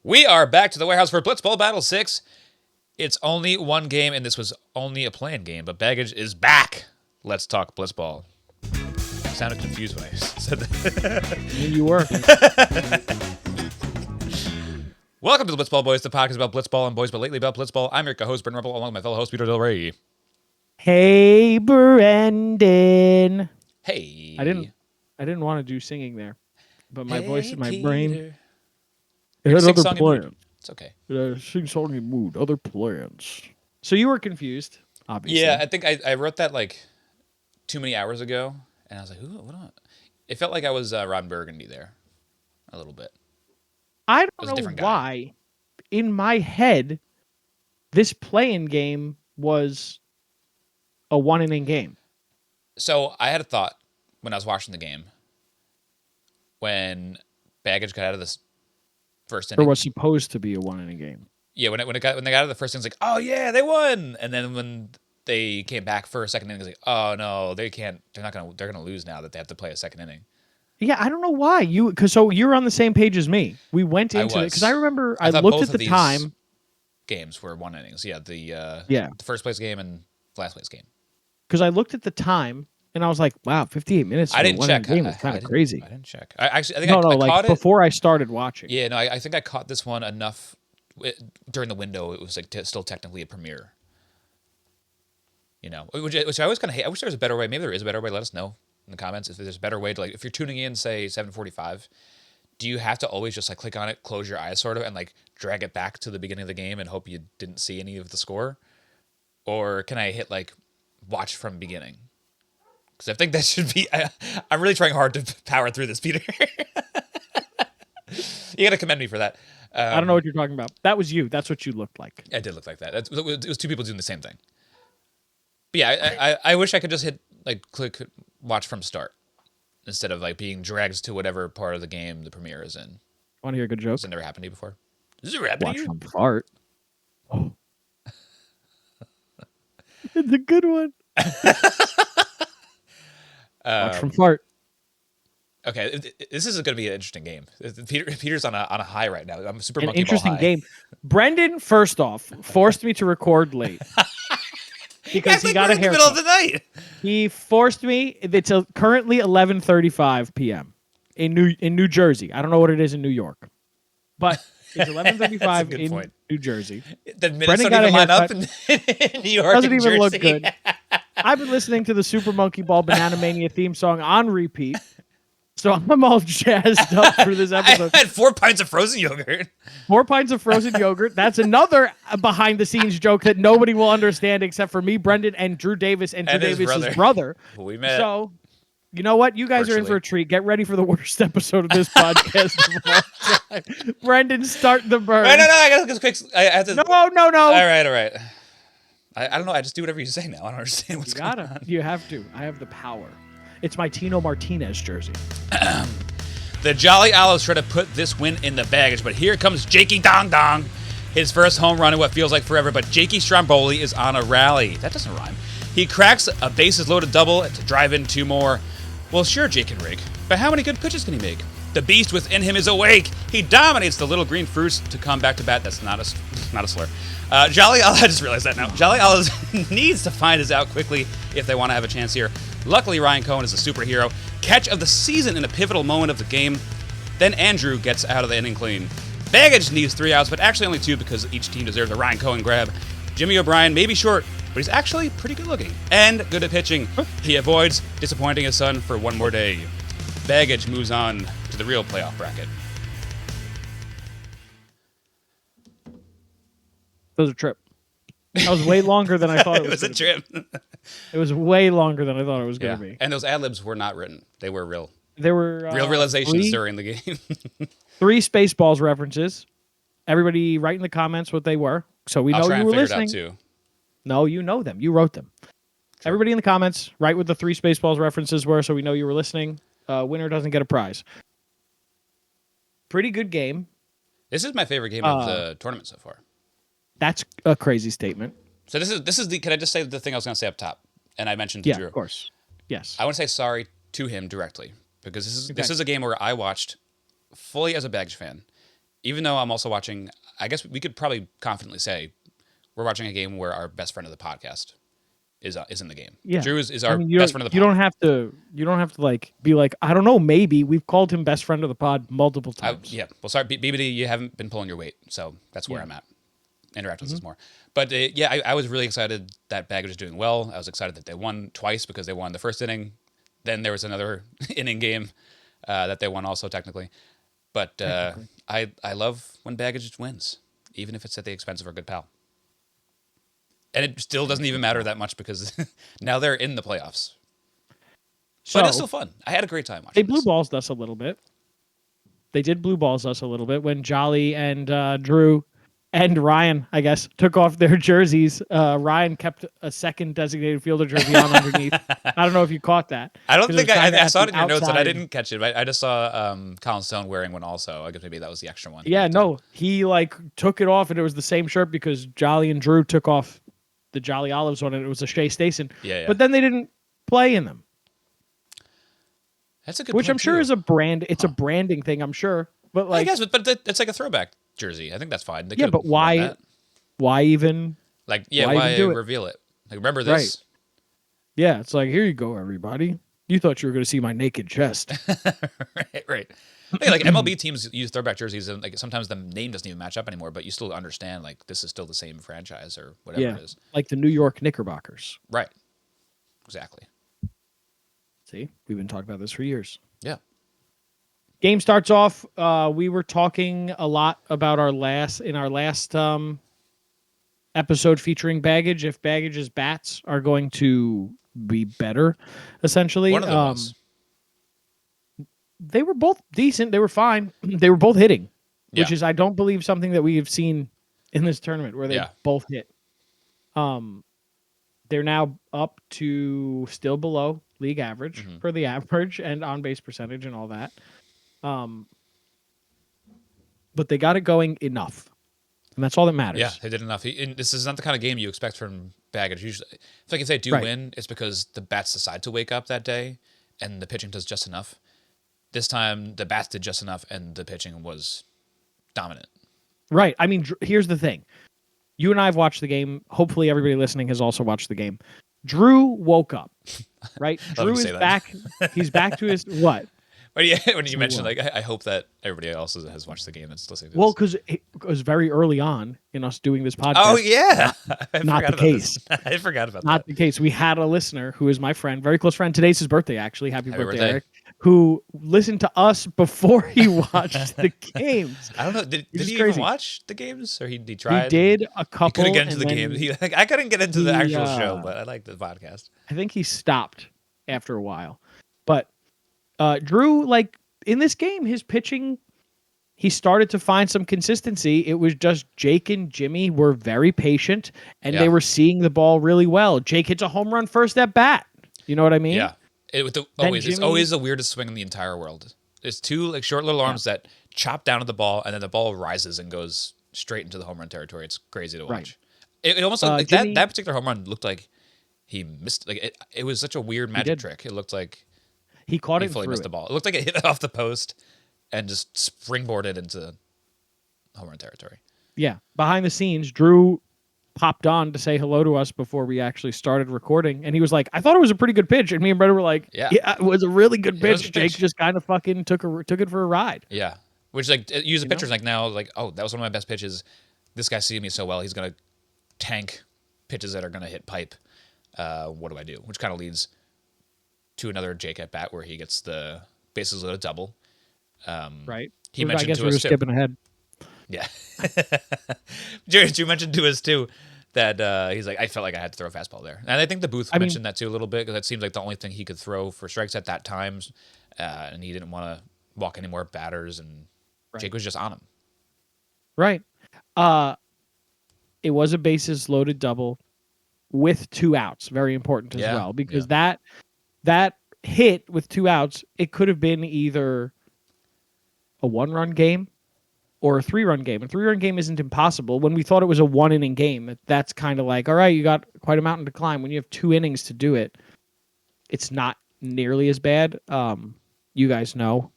We are back to the warehouse for Blitzball Battle 6. It's only one game, and this was only a planned game, but Baggage is back. Let's talk Blitzball. I sounded confused when I said that. You were. Welcome to the Blitzball Boys, the podcast about Blitzball and boys, but lately about Blitzball. I'm your co-host, Brent Rebel, along with my fellow host, Peter Del Rey. Hey, Brendan. Hey. I didn't want to do singing there, but my voice in my Peter. brain. You're It in had other sing-songy mood. plans. It's okay. Sing-songy mood, other plans. So you were confused, obviously. Yeah, I think I wrote that like too many hours ago, and I was like, "Ooh, what on?" It felt like I was Ron Burgundy there, a little bit. I was a don't know different guy. why, in my head, this play-in game was a one-inning game. So I had a thought when I was watching the game, when Baggage got out of this first inning. Or was supposed to be a one-inning game. Yeah, when they got out of the first inning, it's like, oh yeah, they won. And then when they came back for a second inning, it's like, oh no, they can't. They're gonna lose now that they have to play a second inning. Yeah, I don't know why so you're on the same page as me. We went into it because I remember I thought looked both at of the these time. Games were one innings. Yeah, the Yeah, first place game and last place game. because I looked at the time and I was like, wow, 58 minutes. I didn't check. Game is kind of crazy. I didn't check. I think I caught like it before I started watching. Yeah, no, I think I caught this one enough during the window. It was like still technically a premiere. You know, which I always kind of hate. I wish there was a better way. Maybe there is a better way. Let us know in the comments if there's a better way to, like, if you're tuning in, say 7:45. Do you have to always just like click on it, close your eyes, sort of, and like drag it back to the beginning of the game and hope you didn't see any of the score, or can I hit like watch from beginning? Because I think that should be. I'm really trying hard to power through this, Peter. You got to commend me for that. I don't know what you're talking about. That was you. That's what you looked like. I did look like that. It was two people doing the same thing. But yeah, I wish I could just hit like click watch from start instead of like being dragged to whatever part of the game the premiere is in. Want to hear a good joke? Has it never happened to you before? Has it ever happened Watch to you? from fart. Oh. It's a good one. Watch from fart. Okay, this is going to be an interesting game. Peter's on a high right now. I'm super An monkey ball interesting high. game. Brendan, first off, forced me to record late. Because he got a in the haircut. middle of the night. He forced me. It's currently 11:35 p.m. in New Jersey. I don't know what it is in New York, but it's 11:35 in point. New Jersey. The minutes Brendan don't even line got a up in New York. Doesn't and even look Jersey. good. I've been listening to the Super Monkey Ball Banana Mania theme song on repeat, so I'm all jazzed up for this episode. I had 4 pints of frozen yogurt. 4 pints of frozen yogurt. That's another behind-the-scenes joke that nobody will understand except for me, Brendan, and Drew Davis, and Drew And his Davis's brother. We met. So, you know what? You guys are in for a treat. Get ready for the worst episode of this podcast of all time. Brendan, start the burn. Wait, no, I got to quick. I have to. No. All right. I don't know. I just do whatever you say now. I don't understand what's going on. You have to. I have the power. It's my Tino Martinez jersey. The Jolly Owls try to put this win in the baggage, but here comes Jakey Dong Dong. His first home run in what feels like forever, but Jakey Stromboli is on a rally. That doesn't rhyme. He cracks a bases-loaded double to drive in 2 more. Well, sure, Jake can rake, but how many good pitches can he make? The beast within him is awake. He dominates the little green fruits to come back to bat. That's not a slur. Jolly Owls, I just realized that now. Jolly Owls needs to find his out quickly if they want to have a chance here. Luckily, Ryan Cohen is a superhero. Catch of the season in a pivotal moment of the game. Then Andrew gets out of the inning clean. Baggage needs 3 outs, but actually only 2 because each team deserves a Ryan Cohen grab. Jimmy O'Brien may be short, but he's actually pretty good looking and good at pitching. He avoids disappointing his son for 1 more day. Baggage moves on to the real playoff bracket. That was a trip. That was way longer than I thought it was. It was a trip. It was way longer than I thought it was going to be. And those ad-libs were not written. They were real. There were Real realizations during the game. 3 Spaceballs references. Everybody write in the comments what they were, so we know you were listening. I'll try and figure it out too. No, you know them. You wrote them. Sure. Everybody in the comments, write what the 3 Spaceballs references were, so we know you were listening. Winner doesn't get a prize. Pretty good game. This is my favorite game of the tournament so far. That's a crazy statement. So this is the. Can I just say the thing I was going to say up top? And I mentioned to Drew. Yeah, of course. Yes. I want to say sorry to him directly because this is a game where I watched fully as a Baggage fan, even though I'm also watching, I guess we could probably confidently say we're watching a game where our best friend of the podcast is in the game. Yeah. Drew is I our mean, best friend of the you pod. don't have to. You don't have to like be like, I don't know. Maybe we've called him best friend of the pod multiple times. Yeah. Well, sorry, BBD, you haven't been pulling your weight, so that's where I'm at. Interact with us more. But yeah, I was really excited that Baggage was doing well. I was excited that they won twice because they won the first inning. Then there was another inning game that they won also technically. But I love when Baggage wins, even if it's at the expense of our good pal. And it still doesn't even matter that much because now they're in the playoffs. So But it's still fun. I had a great time watching they blue this. balls us a little bit. They did blue balls us a little bit when Jolly and Drew and Ryan, I guess, took off their jerseys. Ryan kept a second designated fielder jersey on underneath. I don't know if you caught that. I don't 'Cause think was I kinda saw at it in the your notes, and I outside. didn't catch it. I just saw Colin Stone wearing one also. I guess maybe that was the extra one. Yeah, no, he like took it off, and it was the same shirt because Jolly and Drew took off the Jolly Olives one, and it was a Shea Stason. Yeah. But then they didn't play in them, That's a good which point, I'm sure too. is a brand. It's a branding thing, I'm sure. But I like, guess, but it's like a throwback jersey. I think that's fine. They yeah, could've but worn why? that. Why even? Like, yeah, why why even do it? reveal it? Like, remember this? Yeah, it's like, here you go, everybody. You thought you were going to see my naked chest. Right. Hey, like MLB teams use throwback jerseys, and like sometimes the name doesn't even match up anymore. But you still understand like this is still the same franchise or whatever Yeah, it is. like the New York Knickerbockers. Right. Exactly. See, we've been talking about this for years. Yeah. Game starts off. We were talking a lot about our last episode featuring Baggage. If Baggage's bats are going to be better, essentially. One of them was. They were both decent. They were fine. They were both hitting, which Yeah. is I don't believe something that we have seen in this tournament where they both hit. They're now up to still below league average for the average and on base percentage and all that. But they got it going enough. And that's all that matters. Yeah, they did enough. And this is not the kind of game you expect from Baggage. Usually, if they do win, it's because the bats decide to wake up that day, and the pitching does just enough. This time, the bats did just enough, and the pitching was dominant. Right. I mean, here's the thing. You and I have watched the game. Hopefully, everybody listening has also watched the game. Drew woke up, right? Drew is back. He's back to his what? When you mentioned, like, I hope that everybody else has watched the game and is listening to well, this. because it was very early on in us doing this podcast. Oh, yeah. Not the case. I forgot about that. Not the case. We had a listener who is my friend, very close friend. Today's his birthday, actually. Happy birthday, Eric. Who listened to us before he watched the games. I don't know. Did he crazy. even watch the games? Or he tried? He did a couple. He couldn't get into the game. I couldn't get into the actual show, but I like the podcast. I think he stopped after a while. But Drew, like, in this game, his pitching, he started to find some consistency. It was just Jake and Jimmy were very patient, and they were seeing the ball really well. Jake hits a home run first at bat. You know what I mean? Yeah. It's always the weirdest swing in the entire world. There's two like short little arms that chop down at the ball, and then the ball rises and goes straight into the home run territory. It's crazy to watch. Right. It almost like Jimmy, that particular home run looked like he missed. Like it was such a weird magic trick. It looked like he caught it and fully threw missed the ball. It looked like it hit off the post and just springboarded into home run territory. Yeah. Behind the scenes, Drew popped on to say hello to us before we actually started recording, and he was like, I thought it was a pretty good pitch. And me and Brett were like, yeah, it was a really good pitch. Jake just kind of fucking took it for a ride. Yeah. Which, like, use the pitchers like now, like, oh, that was one of my best pitches. This guy's seeing me so well, he's going to tank pitches that are going to hit pipe. What do I do? Which kind of leads to another Jake at bat where he gets the bases loaded double. Right. He mentioned I guess to we us were skipping ahead. Yeah. You mentioned to us too that he's like, I felt like I had to throw a fastball there. And I think the booth mentioned that too a little bit because it seemed like the only thing he could throw for strikes at that time. And he didn't want to walk any more batters, and Jake was just on him. Right. It was a bases loaded double with 2 outs. Very important as well, because that hit with 2 outs, it could have been either a 1-run game or a 3-run game. A 3-run game isn't impossible. When we thought it was a 1-inning game, that's kind of like, all right, you got quite a mountain to climb. When you have 2 innings to do it, it's not nearly as bad. You guys know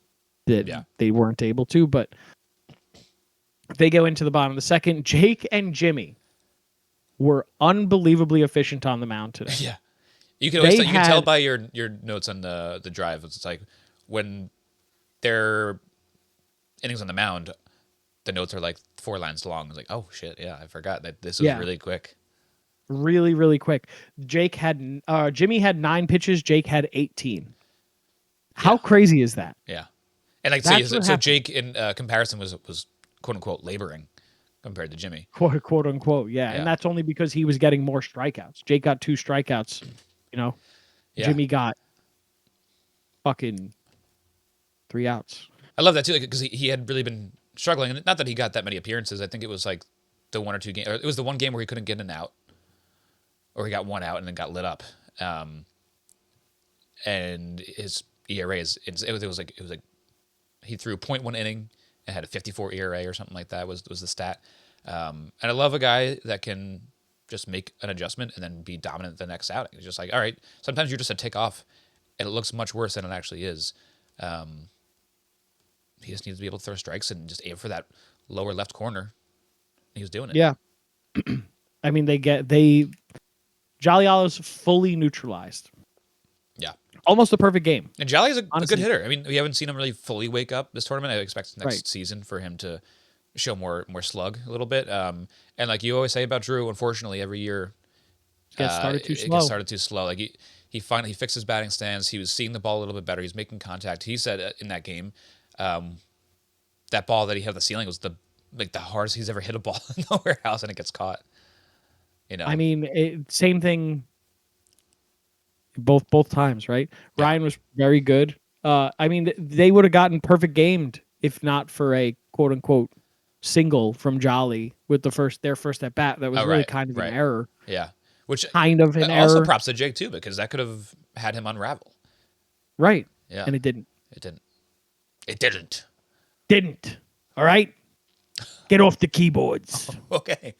that they weren't able to, but They go into the bottom of the second. Jake and Jimmy were unbelievably efficient on the mound today. Yeah. You can always you can tell by your notes on the drive. It's like when their innings on the mound, the notes are like 4 lines long. It's like, oh shit, yeah, I forgot that this was really quick. Really, really quick. Jimmy had 9 pitches. Jake had 18. How crazy is that? Yeah, and like so Jake in comparison was quote unquote laboring compared to Jimmy. Quote unquote, yeah. And that's only because he was getting more strikeouts. Jake got 2 strikeouts, Yeah. Jimmy got fucking 3 outs. I love that too, because he had really been struggling, and not that he got that many appearances. I think it was like the 1 or 2 game. It was the one game where he couldn't get an out, or he got 1 out and then got lit up. And his ERA it was like he threw 0.1 inning and had a 54 ERA or something like that was the stat. And I love a guy that can just make an adjustment and then be dominant the next outing. It's just like, all right, sometimes you're just a tick off and it looks much worse than it actually is. He just needs to be able to throw strikes and just aim for that lower left corner. He was doing it. Yeah. I mean, Jolly Olive's fully neutralized. Yeah. Almost a perfect game. And Jolly is a good hitter. I mean, we haven't seen him really fully wake up this tournament. I expect next season for him to show more slug a little bit. And like you always say about Drew, unfortunately, every year it gets started too slow. Like he finally fixed his batting stance. He was seeing the ball a little bit better. He's making contact. He said in that game, that ball that he had at the ceiling was the hardest he's ever hit a ball in the warehouse, and it gets caught. I mean, same thing. Both times, right? Yeah. Ryan was very good. I mean, they would have gotten perfect gamed if not for a quote unquote single from Jolly with their first at bat. That was really kind of an error. Yeah, which kind of an error. Also, props to Jake too, because that could have had him unravel. Right. Yeah, and it didn't. It didn't. Didn't. All right. Get off the keyboards. Okay.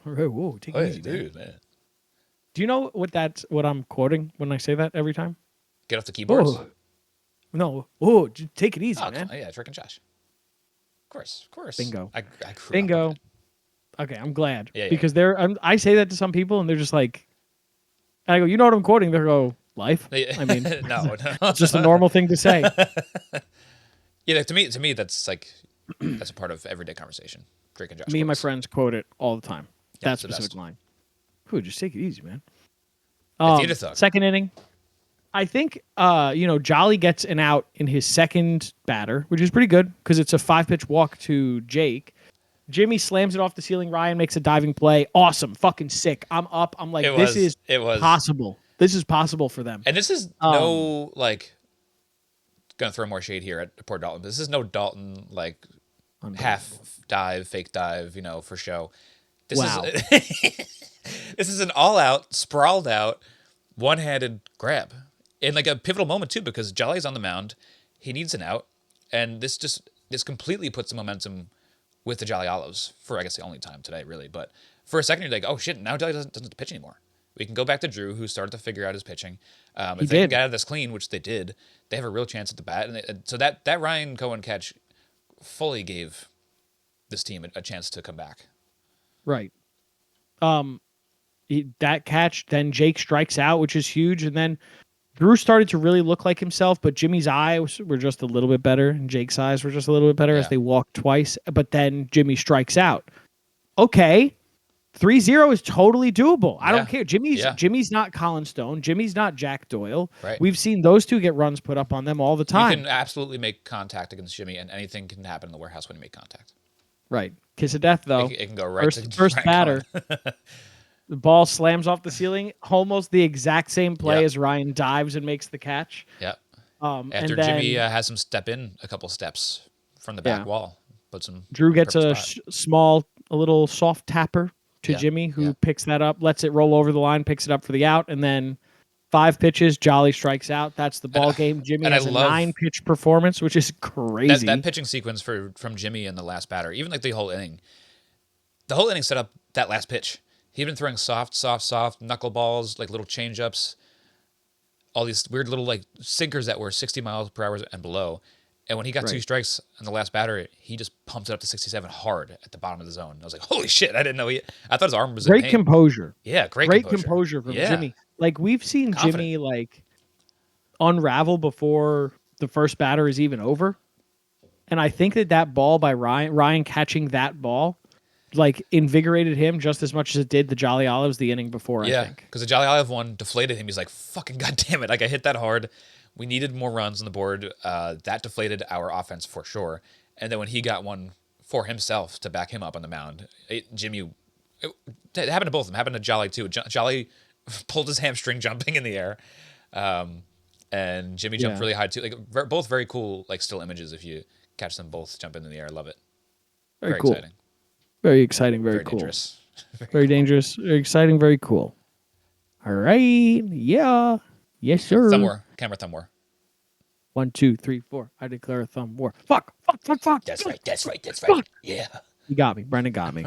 All right. Whoa. Take it easy, dude, man. Do you know what I'm quoting when I say that every time? Get off the keyboards? Oh. No. Oh, take it easy, man. Yeah, Trick and Josh. Of course. Bingo. I Bingo. Okay, I'm glad. Yeah. Because I say that to some people and they're just like, and I go, you know what I'm quoting? They go, life? I mean, no. It's just a normal thing to say. Yeah, to me, that's like, that's a part of everyday conversation. Drake and Josh. Me and my friends quote it all the time. Yeah, that specific line. Ooh, just take it easy, man. Thug. Second inning. I think, Jolly gets an out in his second batter, which is pretty good because it's a 5-pitch walk to Jake. Jimmy slams it off the ceiling. Ryan makes a diving play. Awesome. Fucking sick. I'm up. I'm like, this is possible. This is possible for them. And this is going to throw more shade here at poor Dalton. This is no Dalton, half dive, fake dive, for show. This is this is an all-out, sprawled-out, one-handed grab. In a pivotal moment, too, because Jolly's on the mound. He needs an out. And this completely puts the momentum with the Jolly Olives for, I guess, the only time today, really. But for a second, you're like, oh, shit, now Jolly doesn't have to pitch anymore. We can go back to Drew, who started to figure out his pitching. If they can get out of this clean, which they did, they have a real chance at the bat. And so that Ryan Cohen catch fully gave this team a chance to come back. Right. That catch, then Jake strikes out, which is huge. And then Drew started to really look like himself, but Jimmy's eyes were just a little bit better, and Jake's eyes were just a little bit better as they walked twice. But then Jimmy strikes out. Okay. 3-0 is totally doable. I don't care. Jimmy's not Colin Stone. Jimmy's not Jack Doyle. Right. We've seen those two get runs put up on them all the time. You can absolutely make contact against Jimmy, and anything can happen in the warehouse when you make contact. Right. Kiss of death, though. It can go right first batter. The ball slams off the ceiling. Almost the exact same play as Ryan dives and makes the catch. Yeah. After Jimmy has him step in a couple steps from the back wall. Drew gets a little soft tapper to Jimmy, who picks that up, lets it roll over the line, picks it up for the out, and then 5 pitches, Jolly strikes out. That's the ball game. Jimmy has a 9-pitch performance, which is crazy. That pitching sequence from Jimmy in the last batter, even the whole inning. The whole inning set up that last pitch. He'd been throwing soft knuckleballs, little change-ups, all these weird little sinkers that were 60 miles per hour and below. And when he got 2 strikes on the last batter, he just pumped it up to 67 hard at the bottom of the zone. I was like, holy shit, I didn't know I thought his arm was in pain. Composure. Yeah, great composure from Jimmy. Like, we've seen Jimmy, like, unravel before the first batter is even over. And I think that ball by Ryan catching that ball, like, invigorated him just as much as it did the Jolly Olives the inning before, I think. Because the Jolly Olive one deflated him. He's like, fucking goddamn it. Like, I hit that hard. We needed more runs on the board. That deflated our offense for sure. And then when he got one for himself to back him up on the mound, it happened to both of them. It happened to Jolly too. Jolly pulled his hamstring jumping in the air, and Jimmy jumped really high too. Like, both very cool, like, still images if you catch them both jumping in the air. I love it. Very cool. Exciting. Very exciting. Very cool. Dangerous. Very dangerous. Very exciting. Very cool. All right. Yeah. Yes, sir. Thumb war. Camera thumb war. 1, 2, 3, 4. I declare a thumb war. Fuck. That's right. Yeah. You got me. Brendan got me.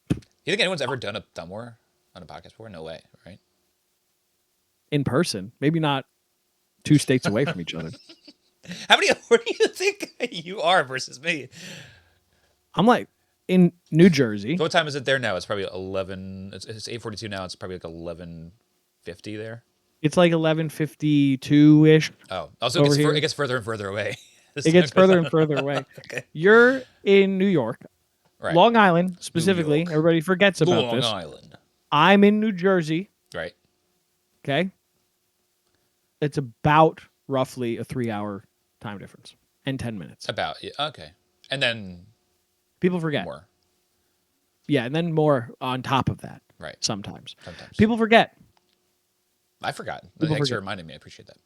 You think anyone's ever done a thumb war on a podcast before? No way, right? In person. Maybe not 2 states away from each other. Where do you think you are versus me? I'm like in New Jersey. So what time is it there now? It's probably 11. It's 8:42 now. It's probably like 11:50 there. It's like 11:52-ish. Oh, also it gets further and further away. It gets further and further away. Okay. You're in New York, right? Long Island specifically. York. Everybody forgets about this. Long Island. I'm in New Jersey. Right. Okay. It's about roughly a 3-hour time difference and 10 minutes. About, yeah, okay. And then people forget. More. Yeah, and then more on top of that. Right. Sometimes. People forget. I forgot. Thanks for reminding me. I appreciate that.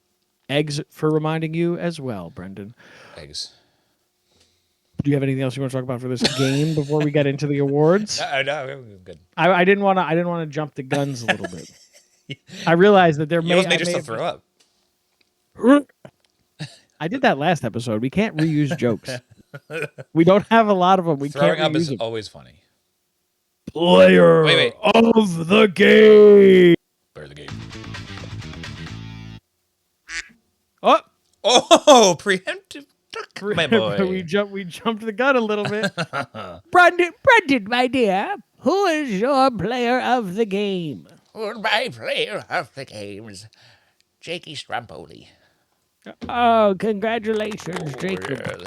Eggs for reminding you as well, Brendan. Eggs. Do you have anything else you want to talk about for this game before we get into the awards? No, we're good. I didn't want to jump the guns a little bit. I realized that there you almost made yourself throw up. I did that last episode. We can't reuse jokes. We don't have a lot of them. Throwing can't up is them. Always funny. Player of the game. Player of the game. Oh, preemptive. My boy. we jumped the gun a little bit. Brendan, my dear, who is your player of the game? Well, my player of the game is Jakey Stromboli. Oh, congratulations, Jacob. Yeah,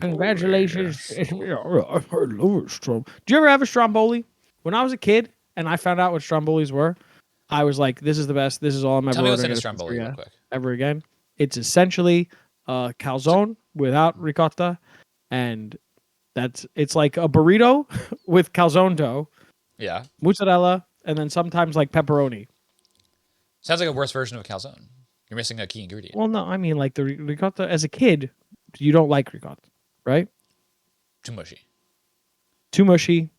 congratulations. I love Stromboli. Do you ever have a Stromboli? When I was a kid and I found out what Strombolis were, I was like, this is the best. This is all I'm ever Tell me what's in a Stromboli real quick. Ever again. It's essentially calzone without ricotta, and it's like a burrito with calzone dough. Yeah. Mozzarella, and then sometimes like pepperoni. Sounds like a worse version of a calzone. You're missing a key ingredient. Well, no, I mean, like the ricotta, as a kid, you don't like ricotta, right? Too mushy. Too mushy.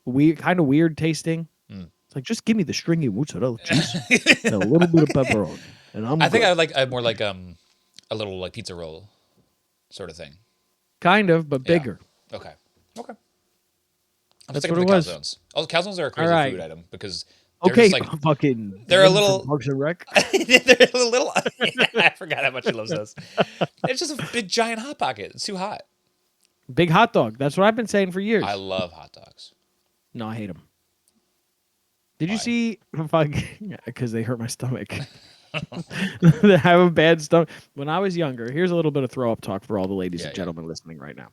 Kind of weird tasting. It's like, just give me the stringy mozzarella cheese and a little bit of pepperoni. And I think I would like more like a little like pizza roll sort of thing. Kind of, but bigger. Okay. That's what it was. Calzones. Oh, calzones are a crazy food item because they're just like fucking. They're a little Parks and Rec. They're a little. I forgot how much he loves those. It's just a big giant hot pocket. It's too hot. Big hot dog. That's what I've been saying for years. I love hot dogs. No, I hate them. Did you see? Because they hurt my stomach. They have a bad stomach. When I was younger, here's a little bit of throw up talk for all the ladies and gentlemen listening right now.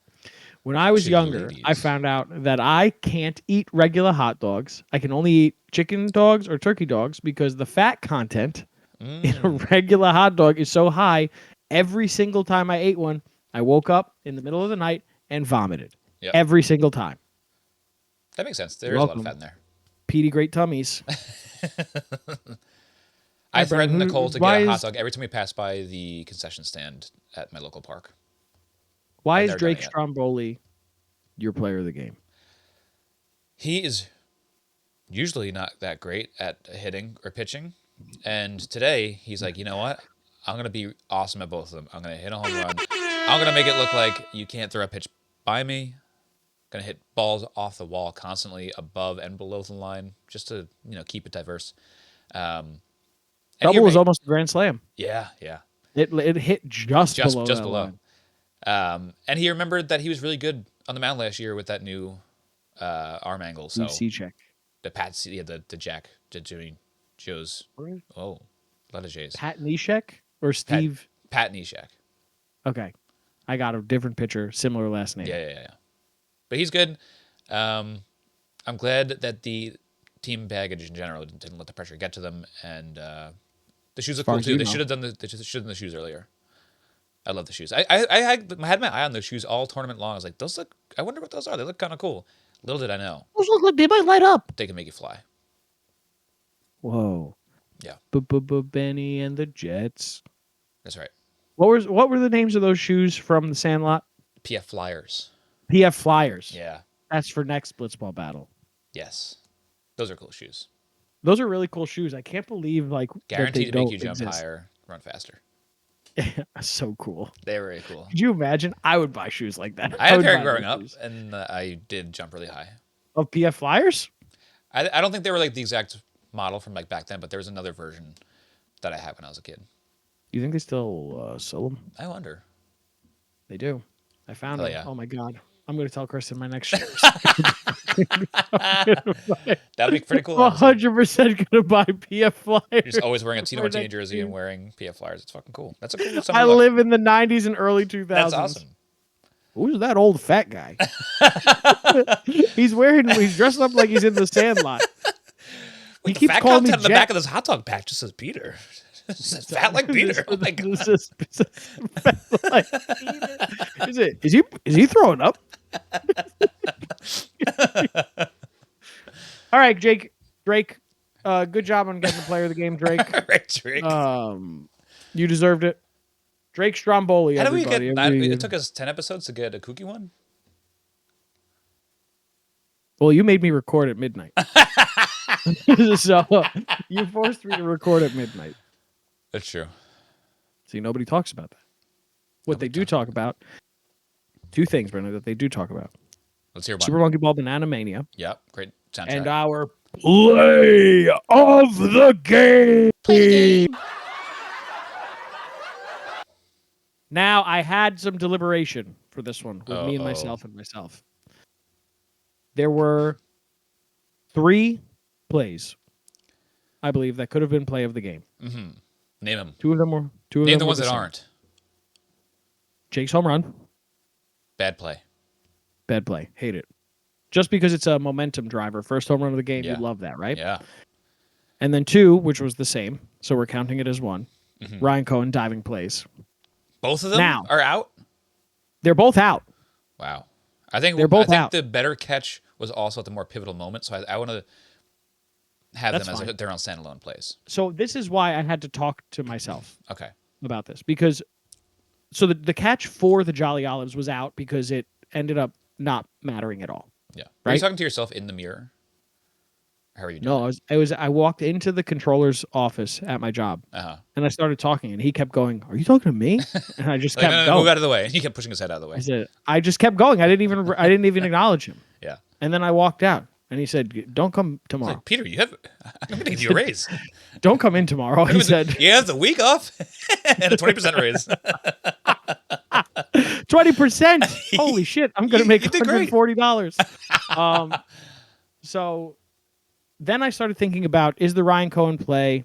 When I was younger, I found out that I can't eat regular hot dogs. I can only eat chicken dogs or turkey dogs because the fat content in a regular hot dog is so high. Every single time I ate one, I woke up in the middle of the night and vomited. Yep. Every single time. That makes sense. There is a lot of fat in there. Petey Great Tummies. I threatened Nicole to get a hot dog every time we pass by the concession stand at my local park. Why is Drake Stromboli your player of the game? He is usually not that great at hitting or pitching. And today, he's like, you know what? I'm going to be awesome at both of them. I'm going to hit a home run. I'm going to make it look like you can't throw a pitch by me. Going to hit balls off the wall constantly above and below the line just to, keep it diverse. Double was almost a grand slam. Yeah. It hit just below. Just that below. line. And he remembered that he was really good on the mound last year with that new arm angle. So C check. the Jack, the Jimmy Joe's. Oh, a lot of J's. Pat Neshek or Steve? Pat Neshek. Okay. I got a different pitcher, similar last name. Yeah. But he's good. I'm glad that the team baggage in general didn't let the pressure get to them, and the shoes are cool too. They should have done the shoes earlier. I love the shoes. I had my eye on those shoes all tournament long. I was like, those look. I wonder what those are. They look kind of cool. Little did I know, Those look like they might light up. they can make you fly. Whoa. Yeah. Benny and the Jets. That's right. What were the names of those shoes from the Sandlot? PF Flyers. PF Flyers. Yeah. That's for next Blitzball battle. Yes. Those are cool shoes. Those are really cool shoes. I can't believe Guaranteed to make you jump exist. higher, run faster. So cool. They're very cool. Could you imagine? I would buy shoes like that. I had a pair growing up, and I did jump really high. Of PF Flyers? I don't think they were like the exact model from like back then, but there was another version that I had when I was a kid. You think they still sell them? I wonder. They do. I found them. Yeah. Oh my god! I'm going to tell Kristen my next shoes. That'd be pretty cool. 100% going to buy PF Flyers. You're just always wearing a Tino Martini jersey and wearing PF Flyers. It's fucking cool. That's a cool summer I look. live in the 90s and early 2000s. That's awesome. Who's that old fat guy? He's dressed up like he's in the Sandlot. He keeps fat calling me on the back of this hot dog patch just says Peter. It says fat like Peter. Oh my god. Fat like Peter. Is he throwing up? All right, Drake. Good job on getting the player of the game, Drake. All right, Drake. You deserved it. Drake Stromboli. How did we get? It took us 10 episodes to get a kooky one. Well, you made me record at midnight, so you forced me to record at midnight. That's true. See, nobody talks about that. What they do talk about, two things, Brendan, that they do talk about. Let's hear one. Super Monkey Ball Banana Mania. Yep, great soundtrack. And our play of the game. Now, I had some deliberation for this one with me and myself. There were 3 plays, I believe, that could have been play of the game. Mm-hmm. Name them. Name the ones that aren't. Jake's home run. Bad play. Hate it. Just because it's a momentum driver. First home run of the game, you love that, right? Yeah. And then 2, which was the same, so we're counting it as 1. Mm-hmm. Ryan Cohen diving plays. Both of them are out? They're both out. Wow. I think the better catch was also at the more pivotal moment, so I want to have them as their own standalone plays. So this is why I had to talk to myself about this, because the catch for the Jolly Olives was out because it ended up not mattering at all. Yeah. Right? Are you talking to yourself in the mirror? How are you doing? No, I walked into the controller's office at my job, and I started talking, and he kept going, "Are you talking to me?" And I just kept going. Move out of the way. And he kept pushing his head out of the way. I said, I just kept going. I didn't even acknowledge him. Yeah. And then I walked out, and he said, "Don't come tomorrow." Like, Peter, I'm going to give you a raise. Don't come in tomorrow. He said, "You have the week off and a 20% raise." 20%. Holy shit! I'm going to make $140. So then I started thinking about, is the Ryan Cohen play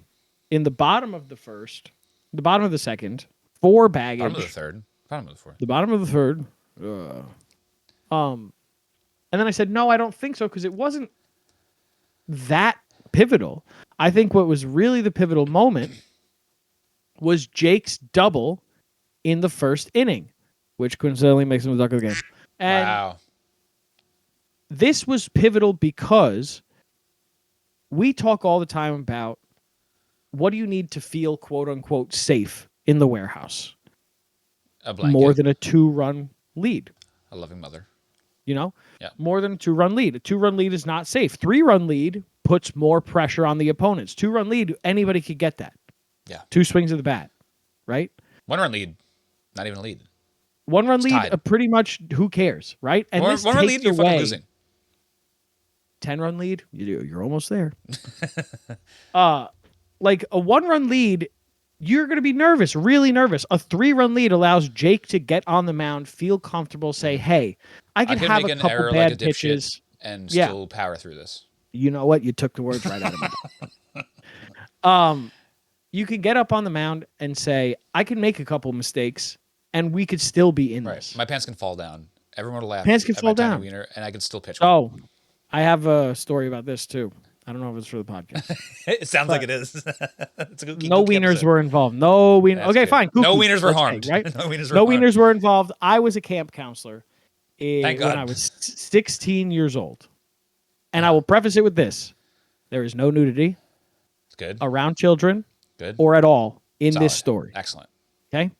in the bottom of the first, the bottom of the second, for baggage, bottom of the third, bottom of the fourth, the bottom of the third. And then I said, no, I don't think so, because it wasn't that pivotal. I think what was really the pivotal moment was Jake's double in the first inning, which coincidentally makes him the duck of the game. And wow. This was pivotal because we talk all the time about what do you need to feel, quote unquote, safe in the warehouse? A blanket. More than a 2-run lead. A loving mother. You know? Yeah. More than a 2-run lead. A 2-run lead is not safe. 3-run lead puts more pressure on the opponents. 2-run lead, anybody could get that. Yeah. 2 swings of the bat. Right? 1-run lead, not even a lead. 1-run lead, pretty much who cares, right? And this 1-run lead, you're fucking losing. 10-run lead, you're almost there. Like a 1-run lead, you're going to be nervous, really nervous. A 3-run lead allows Jake to get on the mound, feel comfortable, say, "Hey, I can have make a an couple error bad like a pitches and Yeah. still power through this." You know what? You took the words right out of my mouth. You can get up on the mound and say, "I can make a couple mistakes, and we could still be in this." My pants can fall down. Everyone will laugh Pants can at fall my tiny down. wiener, and I can still pitch. Oh, I have a story about this too. I don't know if it's for the podcast. It sounds like it is. It's a kooky, No kooky wieners episode. were involved. No wieners. Okay, good. fine. No Kooky, wieners were let's say, harmed. right? No wieners were No harmed. wieners were involved. I was a camp counselor Thank when God. I was 16 years old. And I will preface it with this. There is no nudity It's good. around children Good. or at all in Solid. this story. Excellent. Okay?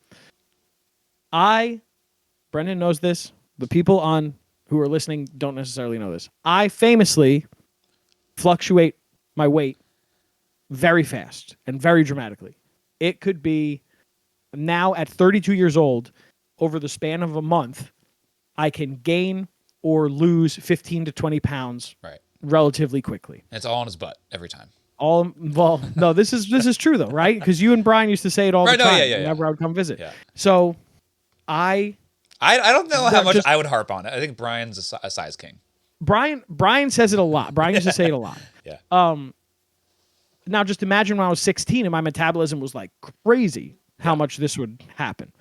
Brendan knows this. The people who are listening don't necessarily know this. I famously fluctuate my weight very fast and very dramatically. It could be now at 32 years old, over the span of a month, I can gain or lose 15 to 20 pounds relatively quickly. And it's all on his butt every time. No, this is true though, right? Because you and Brian used to say it all the time whenever I would come visit. Yeah. So I don't know how much just- I would harp on it. I think Brian's a size king. Brian says it a lot. Brian used to say it a lot. Yeah. Now just imagine when I was 16 and my metabolism was like crazy, how much this would happen.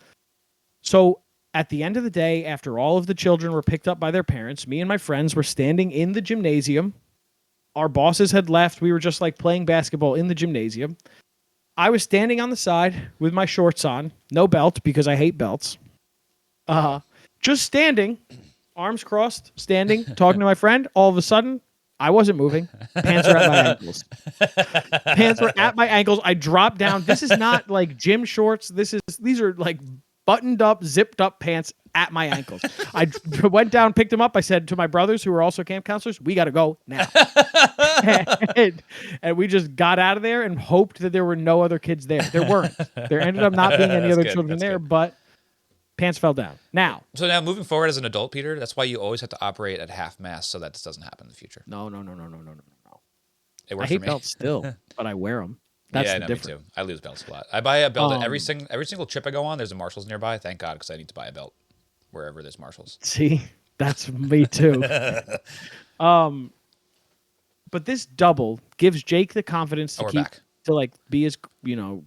So at the end of the day, after all of the children were picked up by their parents, me and my friends were standing in the gymnasium. Our bosses had left. We were just like playing basketball in the gymnasium. I was standing on the side with my shorts on, no belt because I hate belts. Just standing, arms crossed, standing, talking to my friend. All of a sudden, I wasn't moving. Pants are at my ankles. Pants were at my ankles. I dropped down. This is not like gym shorts. These are like buttoned up, zipped up pants at my ankles. I went down, picked them up. I said to my brothers, who were also camp counselors, "We got to go now." and we just got out of there and hoped that there were no other kids there. There weren't. There ended up not being any other children there, but pants fell down. Now Moving forward as an adult, Peter, that's why you always have to operate at half mast so that this doesn't happen in the future. No. It works I hate for me. belts still, but I wear them. That's the me difference. too. I lose belts a lot. I buy a belt at every single trip I go on. There's a Marshalls nearby. Thank God, because I need to buy a belt wherever there's Marshalls. See, that's me too. But this double gives Jake the confidence to like be as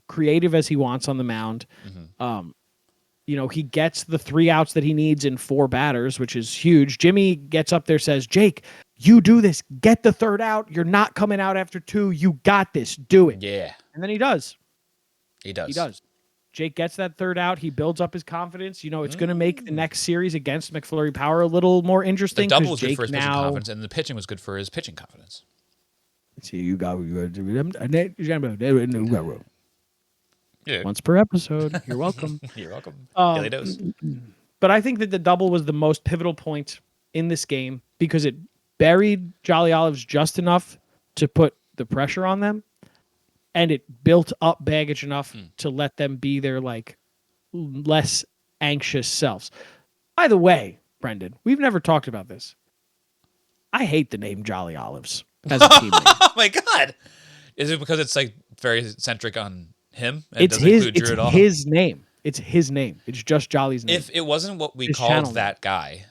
creative as he wants on the mound. Mm-hmm. He gets the 3 outs that he needs in 4 batters, which is huge. Jimmy gets up there, says, "Jake, you do this. Get the 3rd out. You're not coming out after 2. You got this. Do it." Yeah. And then he does. He does. Jake gets that 3rd out. He builds up his confidence. It's going to make the next series against McFlurry Power a little more interesting. The double was good for his pitching confidence, and the pitching was good for his pitching confidence. See, you got Yeah. once per episode. You're welcome. You're welcome. Daily dose. But I think that the double was the most pivotal point in this game because it buried Jolly Olives just enough to put the pressure on them, and it built up baggage enough to let them be their like less anxious selves. By the way, Brendan, we've never talked about this. I hate the name Jolly Olives as a team name. Oh my God! Is it because it's like very centric on him? And It's doesn't include Drew at all? his name. It's his name. It's just Jolly's name. If it wasn't what we His called channel that guy,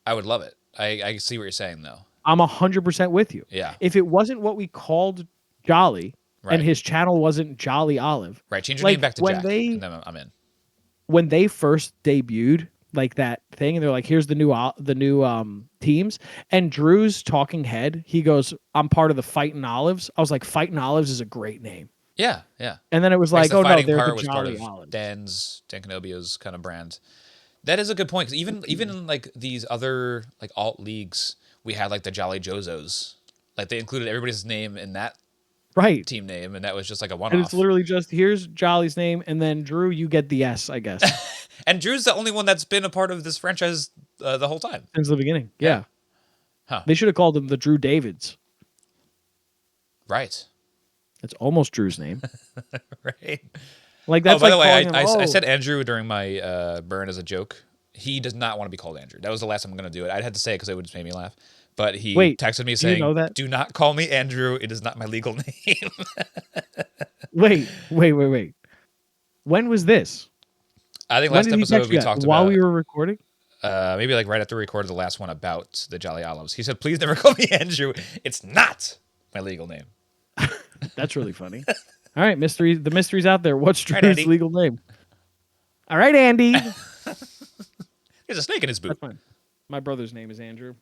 I would love it. I see what you're saying though. I'm 100% with you. Yeah. If it wasn't what we called Jolly and his channel wasn't Jolly Olive. Right. Change your name back to Jack, and then I'm in. When they first debuted like that thing, and they're like, "Here's the new teams," and Drew's talking head, he goes, "I'm part of the Fightin' Olives." I was like, "Fightin' Olives is a great name." Yeah, yeah. And then it was like, the "Oh no, fighting they're part the was part Jolly of Olives." Dan Canobio's kind of brand. That is a good point, because even in like these other like alt leagues, we had like the Jolly Jozos. Like they included everybody's name in that team name, and that was just like a one-off. And it's literally just, here's Jolly's name, and then Drew, you get the S, I guess. And Drew's the only one that's been a part of this franchise the whole time. Since the beginning. Yeah. Huh. They should have called him the Drew Davids. Right. It's almost Drew's name. Right. Like that's by like the way, calling him, I said Andrew during my burn as a joke. He does not want to be called Andrew. That was the last time I'm going to do it. I had to say it because it would just make me laugh. But he texted me saying, "Do not call me Andrew. It is not my legal name." Wait. When was this? I think When last did he episode text we you that? talked While about we were recording? maybe like right after we recorded the last one about the Jolly Olives. He said, "Please never call me Andrew. It's not my legal name." That's really funny. All right, mystery. The mystery's out there. What's Right, Drew's Andy. legal name? All right, Andy. There's a snake in his boot. That's fine. My brother's name is Andrew.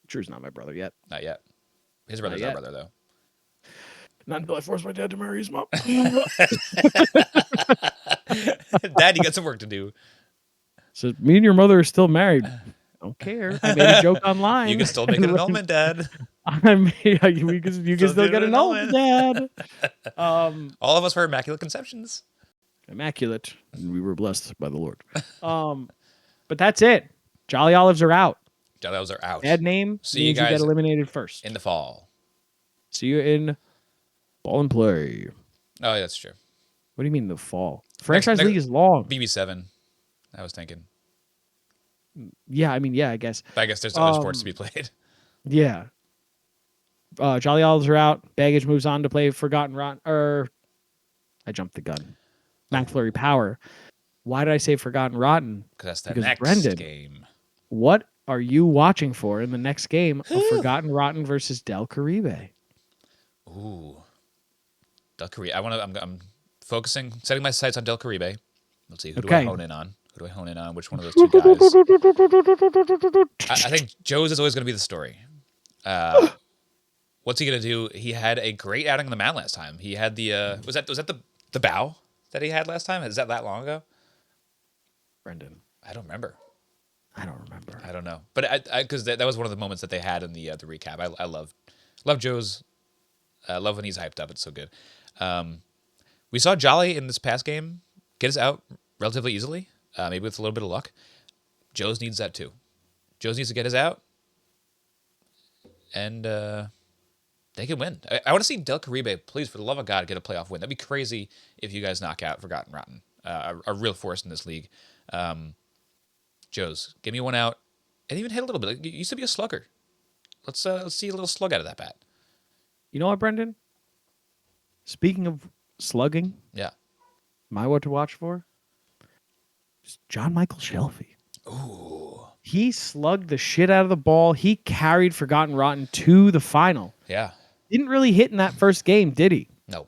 Drew's not my brother yet. Not yet. His brother's our brother, though. Not until I forced my dad to marry his mom. Dad, you got some work to do. So me and your mother are still married. I don't care. I made a joke online. You can still make an annulment, Dad. You can still get an annulment, Dad. All of us were immaculate conceptions. Immaculate, and we were blessed by the Lord. But that's it. Jolly Olives are out. Jolly Olives are out. Bad name See means you guys get eliminated first. in the fall. See you in Ball and Play. Oh, yeah, that's true. What do you mean the fall? Franchise next- League is long. BB7. I was thinking. Yeah, I guess. But I guess there's other sports to be played. Yeah. Jolly Olives are out. Baggage moves on to play Forgotten Rotten. I jumped the gun. McFlurry Power. Why did I say Forgotten Rotten? Because Because next Brendan, game. What are you watching for in the next game of Forgotten Rotten versus Del Caribe? Ooh. Del Caribe. I'm focusing, setting my sights on Del Caribe. Let's see. Who do I hone in on? Which one of those two guys? I think Joe's is always going to be the story. What's he going to do? He had a great outing on the mound last time. He had the was that the bow that he had last time? Is that long ago? Brendan. I don't remember. I don't remember. I don't know. But because that was one of the moments that they had in the recap. I love Joe's. I love when he's hyped up. It's so good. We saw Jolly in this past game get us out relatively easily, maybe with a little bit of luck. Joe's needs that too. Joe's needs to get us out, and they can win. I want to see Del Caribe, please, for the love of God, get a playoff win. That'd be crazy if you guys knock out Forgotten Rotten, a real force in this league. Joe's, give me one out, and even hit a little bit. You used to be a slugger. Let's see a little slug out of that bat. You know what, Brendan? Speaking of slugging, Yeah. my what to watch for? It's John Michael Shelby. Ooh. He slugged the shit out of the ball. He carried Forgotten Rotten to the final. Yeah. Didn't really hit in that first game, did he? No.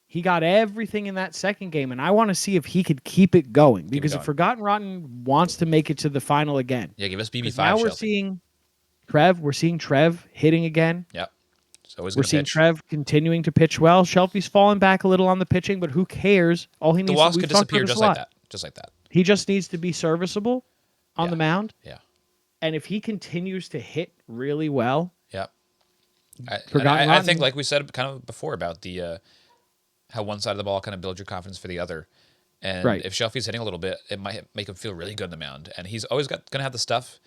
He got everything in that second game, and I want to see if he could keep it going. Because if Forgotten Rotten wants to make it to the final again. Yeah, give us BB5. Now we're Shelby. seeing Trev. We're seeing Trev hitting again. Yep. We're seeing Trev continuing to pitch well. Shelby's falling back a little on the pitching, but who cares? All he needs the walks to could disappear just like that. Just like that. He just needs to be serviceable on the mound. Yeah. And if he continues to hit really well, Yep. I think, like we said kind of before about the how one side of the ball kind of builds your confidence for the other. And if Shelby's hitting a little bit, it might make him feel really good on the mound. And he's always going to have the stuff.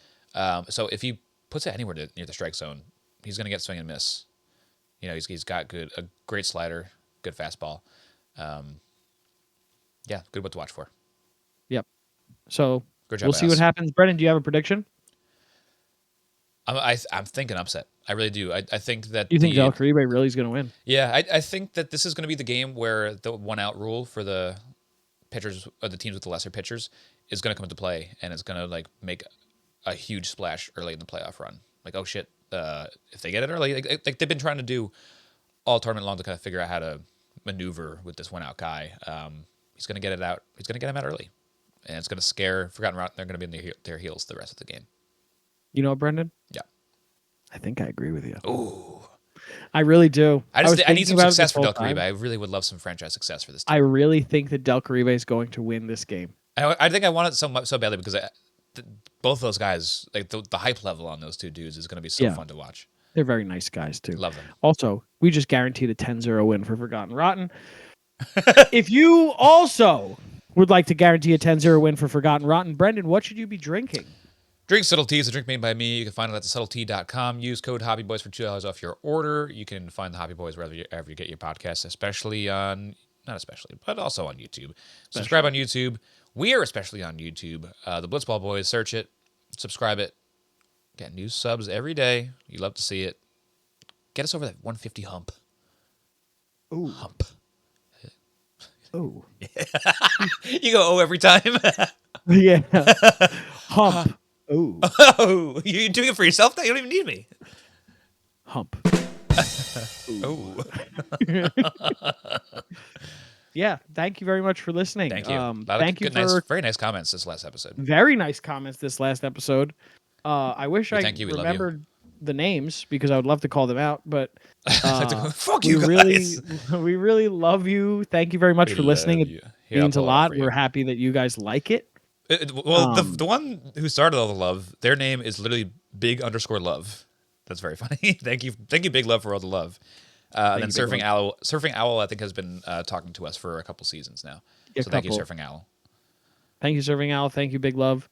So if he puts it anywhere near the strike zone, he's going to get swing and miss. You know, he's got a great slider, good fastball. Yeah, good what to watch for. Yep. So Good job, we'll see what happens. Brendan, do you have a prediction? I'm thinking upset. I really do. I think that you think Del Caribe really is going to win? Yeah, I think that this is going to be the game where the one out rule for the pitchers or the teams with the lesser pitchers is going to come into play, and it's going to like make a huge splash early in the playoff run. Like, oh shit, if they get it early, like they've been trying to do all tournament long to kind of figure out how to maneuver with this one out guy. He's going to get it out. He's going to get him out early, and it's going to scare Forgotten Rotten. They're going to be in their heels the rest of the game. You know, Brendan? Yeah. I think I agree with you. Ooh. I really do. I need some success for Del Caribe. I really would love some franchise success for this team. I really think that Del Caribe is going to win this game. I think I want it so badly because both those guys, like the hype level on those two dudes is going to be so fun to watch. They're very nice guys, too. Love them. Also, we just guaranteed a 10-0 win for Forgotten Rotten. If you also would like to guarantee a 10-0 win for Forgotten Rotten, Brendan, what should you be drinking? Drink Subtle Tea is a drink made by me. You can find it at thesubtletea.com. Use code HobbyBoys for $2 off your order. You can find the Hobby Boys wherever you get your podcasts, but also on YouTube. Subscribe on YouTube. We are especially on YouTube. The Blitzball Boys, search it, subscribe it. Get new subs every day. You love to see it. Get us over that 150 hump. Ooh. Hump. Oh. You go, oh, every time? Yeah. Hump. Oh. Oh, you're doing it for yourself now? You don't even need me. Hump. Oh. Yeah. Thank you very much for listening. Thank you. A lot Thank of you good, nice, for very nice comments this last episode. very nice comments this last episode. I wish I Thank you. We love you. remembered the names because I would love to call them out, but Fuck we you guys. we really love you. Thank you very much We for listening. love It you. Here, means a I'll pull it up lot. for you. We're happy that you guys like it. Well, the one who started all the love, their name is literally big_love. That's very funny. Thank you, Big Love, for all the love. And then Surfing Owl, I think, has been talking to us for a couple seasons now. So thank you, Surfing Owl. Thank you, Surfing Owl. Thank you, Big Love.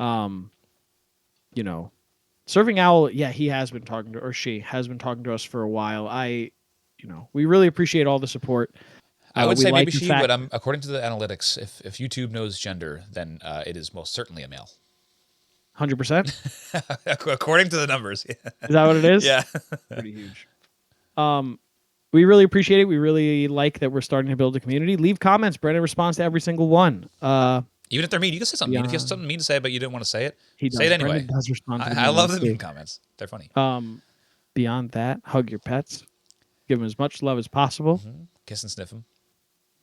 You know, Surfing Owl, yeah, he has been talking to, or she has been talking to us for a while. We really appreciate all the support. I would say maybe she, but according to the analytics, if YouTube knows gender, then it is most certainly a male. 100%? According to the numbers. Yeah. Is that what it is? Yeah. Pretty huge. We really appreciate it. We really like that we're starting to build a community. Leave comments. Brendan responds to every single one. Even if they're mean, you can say something mean. If you have something mean to say, but you didn't want to say it, say it anyway. Brendan does respond to I love the mean comments. They're funny. Beyond that, hug your pets. Give them as much love as possible. Mm-hmm. Kiss and sniff them.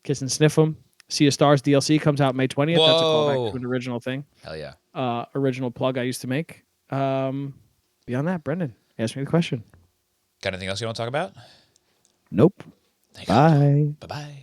Kiss and sniff them. Sea of Stars DLC comes out May 20th. Whoa. That's a callback to an original thing. Hell yeah. Original plug I used to make. Beyond that, Brendan, ask me the question. Got anything else you want to talk about? Nope. Bye. Bye-bye.